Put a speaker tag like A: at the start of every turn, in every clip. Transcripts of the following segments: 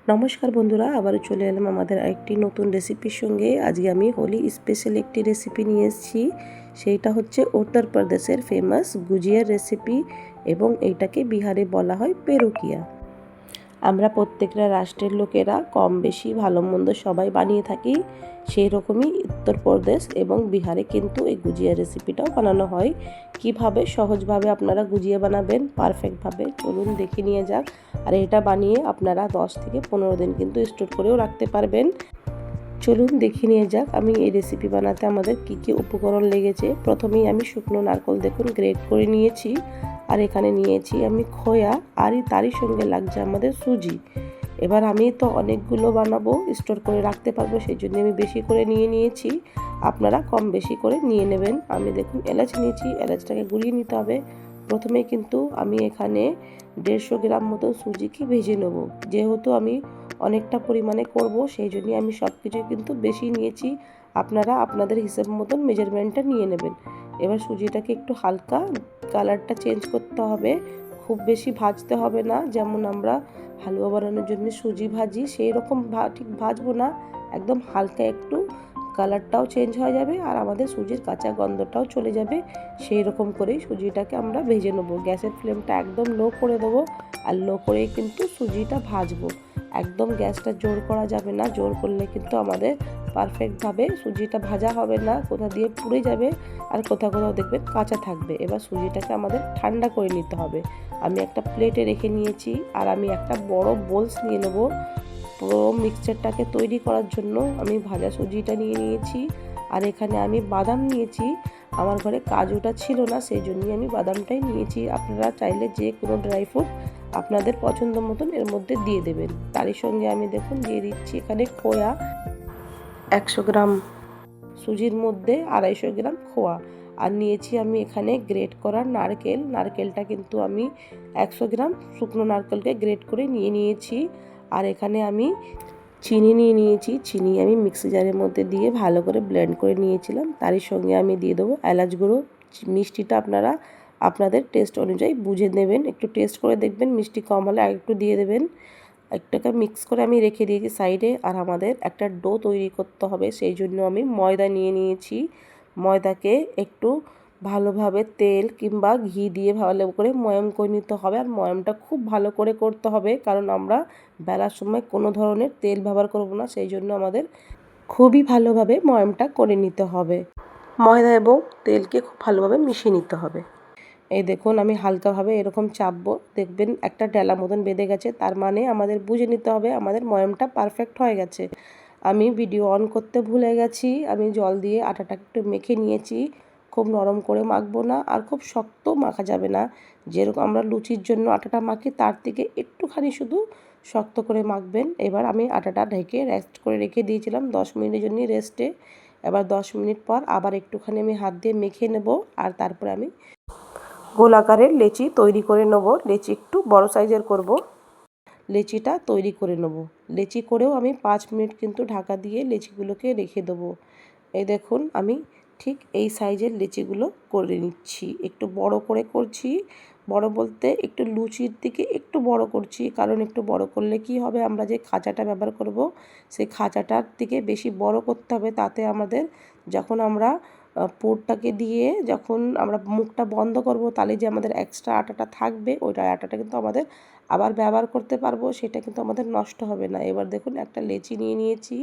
A: নমস্কার বন্ধুরা, আবারও চলে এলাম আমাদের একটি নতুন রেসিপির সঙ্গে। আজকে আমি হোলি স্পেশাল একটি রেসিপি নিয়ে এসেছি। সেইটা হচ্ছে উত্তরপ্রদেশের ফেমাস গুজিয়ার রেসিপি এবং এইটাকে বিহারে বলা হয় পেরুকিয়া। আমরা প্রত্যেকটা রাষ্ট্রের লোকেরা কম বেশি ভালো মন্দ সবাই বানিয়ে থাকি। সেই রকমই উত্তরপ্রদেশ এবং বিহারে কিন্তু এই গুজিয়া রেসিপিটাও বানানো হয়। কিভাবে সহজভাবে আপনারা গুজিয়া বানাবেন পারফেক্টভাবে চলুন দেখে নিয়ে যাক। আর এটা বানিয়ে আপনারা 10 থেকে 15 দিন কিন্তু স্টোর করেও রাখতে পারবেন। চলুন দেখে নিয়ে যাক আমি এই রেসিপি বানাতে আমাদের কি কি উপকরণ লেগেছে। প্রথমেই আমি শুকনো নারকেল দেখুন গ্রেট করে নিয়েছি, আর এখানে নিয়েছি আমি খোয়া, আর তারই সঙ্গে লাগছে আমাদের সুজি। এবার আমি তো অনেকগুলো বানাবো, স্টোর করে রাখতে পারবো, সেই জন্য আমি বেশি করে নিয়েছি। আপনারা কম বেশি করে নিয়ে নেবেন। আমি দেখুন এলাচ নিয়েছি, এলাচটাকে গুলিয়ে নিতে হবে। প্রথমে কিন্তু আমি এখানে 150 গ্রাম মতন সুজিকে ভেজে নেব। যেহেতু আমি অনেকটা পরিমাণে করব, সেই জন্যই আমি সব কিছুই কিন্তু বেশি নিয়েছি। আপনারা আপনাদের হিসেব মতন মেজারমেন্টটা নিয়ে নেবেন। এবার সুজিটাকে একটু হালকা কালারটা চেঞ্জ করতে হবে, খুব বেশি ভাজতে হবে না। যেমন আমরা হালুয়া বানানোর জন্য সুজি ভাজি সেই রকম ঠিক ভাজবো না, একদম হালকা একটু কালারটাও চেঞ্জ হয়ে যাবে আর আমাদের সুজির কাঁচা গন্ধটাও চলে যাবে। সেই রকম করেই সুজিটাকে আমরা ভেজে নেবো। গ্যাসের ফ্লেমটা একদম লো করে দেবো, আর লো করেই কিন্তু সুজিটা ভাজবো। একদম গ্যাসটা জোর করা যাবে না, জোর করলে কিন্তু আমাদের পারফেক্টভাবে সুজিটা ভাজা হবে না, কোথা দিয়ে পুড়ে যাবে আর কোথাও কোথাও দেখবেন কাঁচা থাকবে। এবার সুজিটাকে আমাদের ঠান্ডা করে নিতে হবে। আমি একটা প্লেটে রেখে নিয়েছি, আর আমি একটা বড় বোলস নিয়ে নেব। পুরো মিক্সচারটাকে তৈরি করার জন্য আমি ভাজা সুজিটা নিয়ে নিয়েছি, আর এখানে আমি বাদাম নিয়েছি। আমার ঘরে কাজুটা ছিল না, সেই জন্যই আমি বাদামটাই নিয়েছি। আপনারা চাইলে যে কোনো ড্রাই ফ্রুট আপনাদের পছন্দ মতন এর মধ্যে দিয়ে দেবেন। তারই সঙ্গে আমি দেখুন দিয়ে দিচ্ছি এখানে খোয়া 100 গ্রাম, সুজির মধ্যে 250 গ্রাম খোয়া, আর নিয়েছি আমি এখানে গ্রেট করা নারকেল। নারকেলটা কিন্তু আমি 100 গ্রাম শুকনো নারকেলকে গ্রেট করে নিয়েছি। আর এখানে আমি চিনি নিয়েছি। চিনি আমি মিক্সি জারের মধ্যে দিয়ে ভালো করে ব্লেন্ড করে নিয়েছিলাম। তারই সঙ্গে আমি দিয়ে দেবো এলাচ গুঁড়ো। মিষ্টিটা আপনারা আপনাদের টেস্ট অনুযায়ী বুঝে নেবেন, একটু টেস্ট করে দেখবেন, মিষ্টি কম হলে আর একটু দিয়ে দেবেন। একটাকে মিক্স করে আমি রেখে দিয়েছি সাইডে। আর আমাদের একটা ডো তৈরি করতে হবে, সেই জন্য আমি ময়দা নিয়েছি। ময়দাকে একটু ভালোভাবে তেল কিংবা ঘি দিয়ে ভালো করে ময়াম করে নিতে হবে। আর ময়ামটা খুব ভালো করে করতে হবে, কারণ আমরা বেলার সময় কোনো ধরনের তেল ব্যবহার করব না, সেই জন্য আমাদের খুবই ভালোভাবে ময়ামটা করে নিতে হবে। ময়দা এবং তেলকে খুব ভালোভাবে মিশিয়ে নিতে হবে। এই দেখুন আমি হালকাভাবে এরকম চাপবো, দেখবেন একটা ডেলা মতন বেঁধে গেছে, তার মানে আমাদের বুঝে নিতে হবে আমাদের ময়ামটা পারফেক্ট হয়ে গেছে। আমি ভিডিও অন করতে ভুলে গেছি, আমি জল দিয়ে আটাটাকে একটু মেখে নিয়েছি। খুব নরম করে মাখবো না, আর খুব শক্ত মাখা যাবে না। যেরকম আমরা লুচির জন্য আটাটা মাখি তার থেকে একটুখানি শুধু শক্ত করে মাখবেন। এবার আমি আটাটা ঢেকে রেস্ট করে রেখে দিয়েছিলাম 10 মিনিটের জন্য রেস্টে। এবার 10 মিনিট পর আবার একটুখানি আমি হাত দিয়ে মেখে নেব, আর তারপরে আমি গোল আকারের লেচি তৈরি করে নেব। লেচি একটু বড় সাইজের করব। লেচিটা তৈরি করে নেব। লেচি করেও আমি 5 মিনিট কিন্তু ঢাকা দিয়ে লেচিগুলোকে রেখে দেবো। এই দেখুন আমি ঠিক এই সাইজের লেচিগুলো করে নিচ্ছি, একটু বড় করে করছি। বড় বলতে একটু লুচির দিকে একটু বড় করছি, কারণ একটু বড় করলে কি হবে, আমরা যে খাঁচাটা ব্যবহার করব সেই খাঁচাটার দিকে বেশি বড় করতে হবে। তাতে আমাদের যখন আমরা পুরটাকে দিয়ে যখন আমরা মুখটা বন্ধ করব, তাহলে যে আমাদের এক্সট্রা আটাটা থাকবে ওইটা আটাটা কিন্তু আমাদের আবার ব্যবহার করতে পারবো, সেটা কিন্তু আমাদের নষ্ট হবে না। এবার দেখুন একটা লেচি নিয়েছি।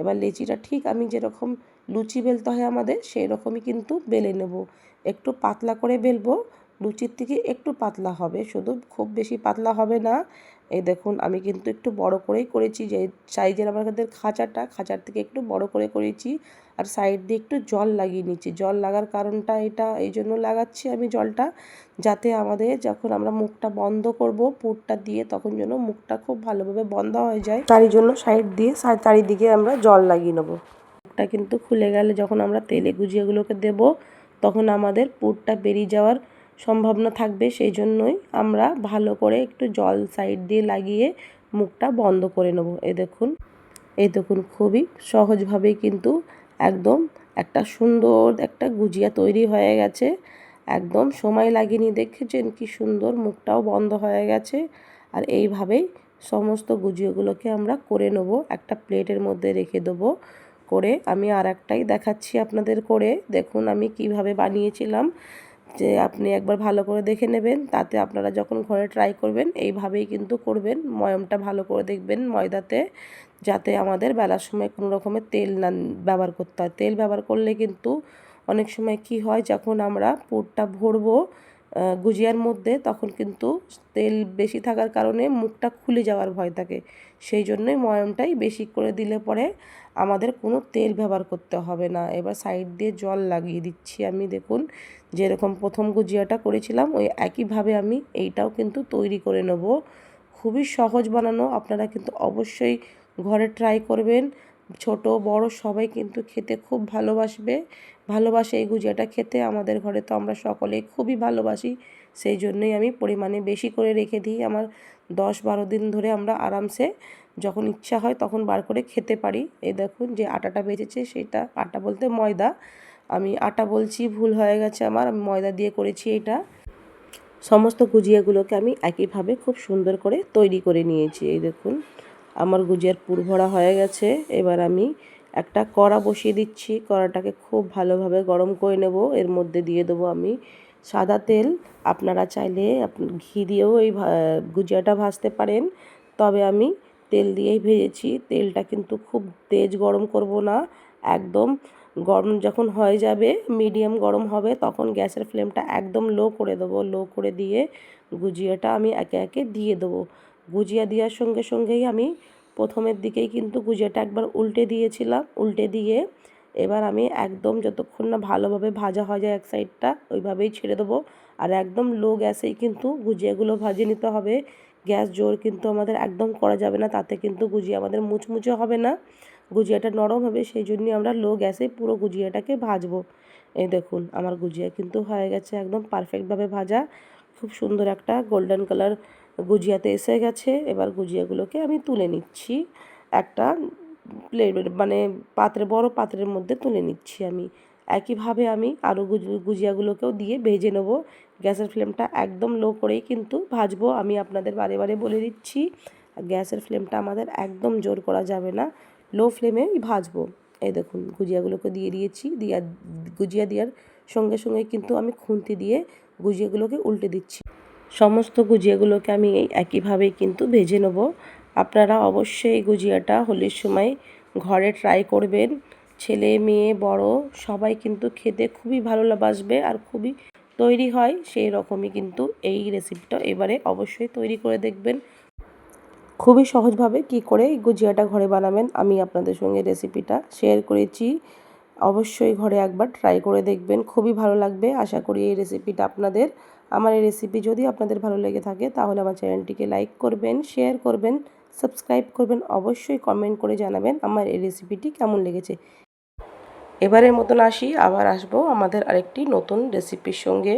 A: এবার লেচিটা ঠিক আমি যেরকম লুচি বেলতে হয় আমাদের সেই রকমই কিন্তু বেলে নেব। একটু পাতলা করে বেলবো, লুচির থেকে একটু পাতলা হবে, শুধু খুব বেশি পাতলা হবে না। এই দেখুন আমি কিন্তু একটু বড় করেই করেছি, যে সাইজের আমাদের খাঁচার থেকে একটু বড় করে করেছি। আর সাইড দিয়ে একটু জল লাগিয়ে নিচ্ছি। জল লাগার কারণটা এটা এই জন্য লাগাচ্ছি আমি জলটা, যাতে আমাদের যখন আমরা মুখটা বন্ধ করব পুরটা দিয়ে, তখন যেন মুখটা খুব ভালোভাবে বন্ধ হয়ে যায়, তারই জন্য সাইড দিয়ে চারিদিকে আমরা জল লাগিয়ে নেব। মুখটা কিন্তু খুলে গেলে যখন আমরা তেলে গুজিয়াগুলোকে দেব, তখন আমাদের পুরটা বেরিয়ে যাওয়ার সম্ভাবনা থাকবে, সেই জন্যই আমরা ভালো করে একটু জল সাইড দিয়ে লাগিয়ে মুখটা বন্ধ করে নেব। এই দেখুন খুবই সহজভাবেই কিন্তু একদম একটা সুন্দর একটা গুজিয়া তৈরি হয়ে গেছে। একদম সময় লাগেনি, দেখেছেন কি সুন্দর, মুখটাও বন্ধ হয়ে গেছে। আর এইভাবেই সমস্ত গুজিয়াগুলোকে আমরা করে নেব, একটা প্লেটের মধ্যে রেখে দেবো। করে আমি আর একটাই দেখাচ্ছি আপনাদের করে, দেখুন আমি কিভাবে বানিয়েছিলাম। যে আপনি একবার ভালো করে দেখে নেবেন, তাতে আপনারা যখন ঘরে ট্রাই করবেন এইভাবেই কিন্তু করবেন। ময়ামটা ভালো করে দেখবেন ময়দাতে, যাতে আমাদের বেলার সময় কোনো রকমের তেল না ব্যবহার করতে হয়। তেল ব্যবহার করলে কিন্তু অনেক সময় কি হয়, যখন আমরা পুরটা ভরবো গুজিয়ার মধ্যে, তখন কিন্তু তেল বেশি থাকার কারণে মুখটা খুলে যাওয়ার ভয় থাকে। সেই জন্যই ময়ামটাই বেশি করে দিলে পরে আমাদের কোনো তেল ব্যবহার করতে হবে না। এবার সাইড দিয়ে জল লাগিয়ে দিচ্ছি আমি, দেখুন যেরকম প্রথম গুজিয়াটা করেছিলাম ওই একইভাবে আমি এইটাও কিন্তু তৈরি করে নেব। খুবই সহজ বানানো, আপনারা কিন্তু অবশ্যই ঘরে ট্রাই করবেন। ছোট বড় সবাই কিন্তু খেতে খুব ভালোবাসে এই গুজিয়াটা খেতে। আমাদের ঘরে তো আমরা সকলেই খুবই ভালোবাসি, সেই জন্যই আমি পরিমাণে বেশি করে রেখে দিই। আমার 10-12 দিন ধরে আমরা আরামসে যখন ইচ্ছা হয় তখন বার করে খেতে পারি। এই দেখুন যে আটাটা বেঁচেছে, সেটা আটা বলতে ময়দা, আমি আটা বলছি ভুল হয়ে গেছে আমার, আমি ময়দা দিয়ে করেছি এটা। সমস্ত গুজিয়াগুলোকে আমি একইভাবে খুব সুন্দর করে তৈরি করে নিয়েছি। এই দেখুন আমার গুজিয়ার পুর ভরা হয়ে গেছে। এবার আমি একটা কড়া বসিয়ে দিচ্ছি, কড়াটাকে খুব ভালোভাবে গরম করে নেব। এর মধ্যে দিয়ে দেবো আমি সাদা তেল, আপনারা চাইলে ঘি দিয়েও এই গুজিয়াটা ভাজতে পারেন, তবে আমি তেল দিয়েই ভেজেছি। তেলটা কিন্তু খুব তেজ গরম করব না, একদম গরম যখন হয়ে যাবে, মিডিয়াম গরম হবে, তখন গ্যাসের ফ্লেমটা একদম লো করে দেবো। লো করে দিয়ে গুজিয়াটা আমি একে একে দিয়ে দেবো। গুজিয়া দেওয়ার সঙ্গে সঙ্গেই আমি প্রথমের দিকেই কিন্তু গুজিয়াটা একবার উল্টে দিয়েছিলাম, উল্টে দিয়ে এবার আমি একদম যতক্ষণ না ভালোভাবে ভাজা হয়ে যায় এক সাইডটা, ওইভাবেই ছেড়ে দেবো। আর একদম লো গ্যাসেই কিন্তু গুজিয়াগুলো ভাজে নিতে হবে। গ্যাস জোর কিন্তু আমাদের একদম করা যাবে না, তাতে কিন্তু গুজিয়া আমাদের মুচমুচে হবে না, গুজিয়াটা নরম হবে। সেই জন্যই আমরা লো গ্যাসে পুরো গুজিয়াটাকে ভাজবো। এই দেখুন আমার গুজিয়া কিন্তু হয়ে গেছে একদম পারফেক্টভাবে ভাজা, খুব সুন্দর একটা গোল্ডেন কালার গুজিয়াতে এসে গেছে। এবার গুজিয়াগুলোকে আমি তুলে নিচ্ছি একটা প্লেট, মানে পাত্রে, বড় পাত্রের মধ্যে তুলে নিচ্ছি আমি। একইভাবে আমি আরও গুজিয়াগুলোকেও দিয়ে ভেজে নেবো। গ্যাসের ফ্লেমটা একদম লো করেই কিন্তু ভাজবো, আমি আপনাদের বারে বারে বলে দিচ্ছি। গ্যাসের ফ্লেমটা আমাদের একদম জোর করা যাবে না, লো ফ্লেমেই ভাজবো। এই দেখুন গুজিয়াগুলোকে দিয়ে দিয়েছি, গুজিয়া দেওয়ার সঙ্গে সঙ্গে কিন্তু আমি খুন্তি দিয়ে গুজিয়াগুলোকে উল্টে দিচ্ছি। সমস্ত গুজিয়াগুলোকে আমি এই একইভাবেই কিন্তু ভেজে নেব। আপনারা অবশ্যই এই গুজিয়াটা হোলির সময় ঘরে ট্রাই করবেন। ছেলে মেয়ে বড় সবাই কিন্তু খেতে খুবই ভালোবাসবে, আর খুবই তৈরি হয় সেই রকমই কিন্তু এই রেসিপিটা এবারে অবশ্যই তৈরি করে দেখবেন। খুবই সহজভাবে কি করে এই গুজিয়াটা ঘরে বানাবেন আমি আপনাদের সঙ্গে রেসিপিটা শেয়ার করেছি। অবশ্যই ঘরে একবার ট্রাই করে দেখবেন, খুবই ভালো লাগবে। আশা করি এই রেসিপিটা আপনাদের, আমার এই রেসিপি যদি আপনাদের ভালো লেগে থাকে তাহলে আমার চ্যানেলটিকে লাইক করবেন, শেয়ার করবেন, সাবস্ক্রাইব করবেন, অবশ্যই কমেন্ট করে জানাবেন আমার এই রেসিপিটি কেমন লেগেছে। এবারের মতন আসি, আবার আসবো আমাদের আরেকটি নতুন রেসিপির সঙ্গে।